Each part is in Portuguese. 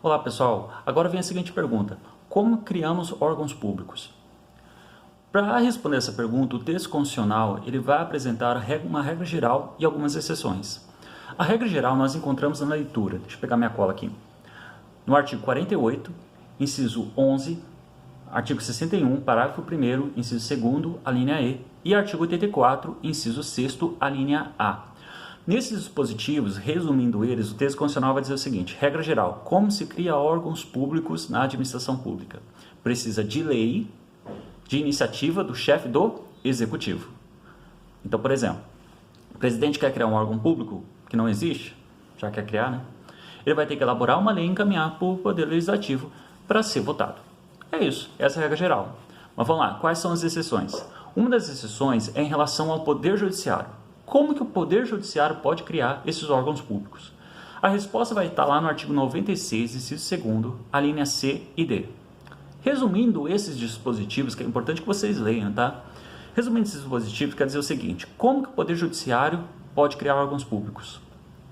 Olá pessoal, agora vem a seguinte pergunta: como criamos órgãos públicos? Para responder essa pergunta, o texto constitucional ele vai apresentar uma regra geral e algumas exceções. A regra geral nós encontramos na leitura, deixa eu pegar minha cola aqui, no artigo 48, inciso 11, artigo 61, parágrafo 1º, inciso 2º, a linha E, e artigo 84, inciso 6º, a linha A. Nesses dispositivos, resumindo eles, o texto constitucional vai dizer o seguinte: regra geral, como se cria órgãos públicos na administração pública? Precisa de lei, de iniciativa do chefe do executivo. Então, por exemplo, o presidente quer criar um órgão público que não existe, já quer criar, né? Ele vai ter que elaborar uma lei e encaminhar para o Poder Legislativo para ser votado. É isso, essa é a regra geral. Mas vamos lá, quais são as exceções? Uma das exceções é em relação ao Poder Judiciário. Como que o Poder Judiciário pode criar esses órgãos públicos? A resposta vai estar lá no artigo 96, inciso 2º, a linha C e D. Resumindo esses dispositivos, que é importante que vocês leiam, tá? Resumindo esses dispositivos, quer dizer o seguinte: como que o Poder Judiciário pode criar órgãos públicos?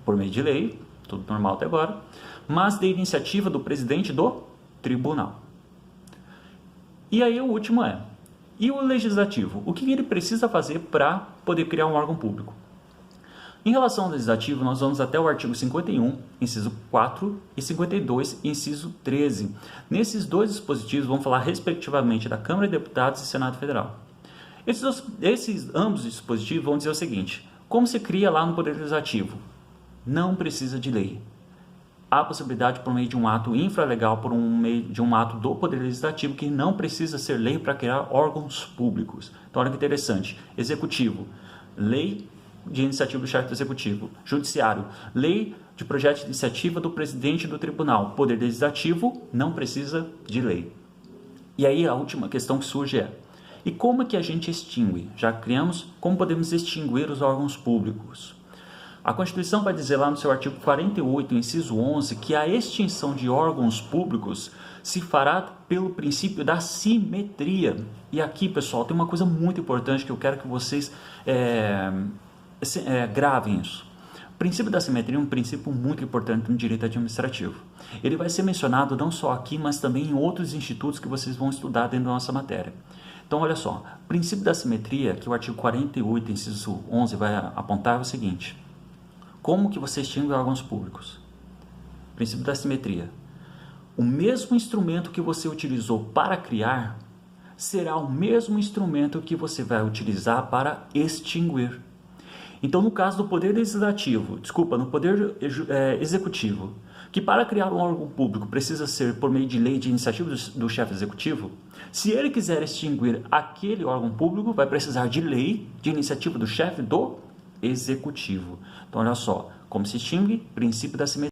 Por meio de lei, tudo normal até agora, mas de iniciativa do presidente do tribunal. E aí o último é: e o legislativo? O que ele precisa fazer para poder criar um órgão público? Em relação ao legislativo, nós vamos até o artigo 51, inciso 4, e 52, inciso 13. Nesses dois dispositivos, vamos falar respectivamente da Câmara de Deputados e Senado Federal. Esses ambos dispositivos vão dizer o seguinte: como se cria lá no Poder Legislativo? Não precisa de lei. Há possibilidade por meio de um ato infralegal, por meio de um ato do Poder Legislativo, que não precisa ser lei para criar órgãos públicos. Então, olha que interessante: executivo, lei de iniciativa do chefe do executivo; judiciário, lei de projeto de iniciativa do presidente do tribunal; Poder Legislativo, não precisa de lei. E aí a última questão que surge é: e como é que a gente extingue? Já criamos, como podemos extinguir os órgãos públicos? A Constituição vai dizer lá no seu artigo 48, inciso 11, que a extinção de órgãos públicos se fará pelo princípio da simetria. E aqui, pessoal, tem uma coisa muito importante que eu quero que vocês gravem isso. O princípio da simetria é um princípio muito importante no direito administrativo. Ele vai ser mencionado não só aqui, mas também em outros institutos que vocês vão estudar dentro da nossa matéria. Então, olha só, o princípio da simetria, que o artigo 48, inciso 11, vai apontar é o seguinte: como que você extingue órgãos públicos? Princípio da simetria: o mesmo instrumento que você utilizou para criar será o mesmo instrumento que você vai utilizar para extinguir. Então, no caso do Poder Legislativo, no Poder Executivo, que para criar um órgão público precisa ser por meio de lei de iniciativa do chefe executivo, se ele quiser extinguir aquele órgão público, vai precisar de lei de iniciativa do chefe do executivo. Então, olha só, como se extingue? Princípio da simetria.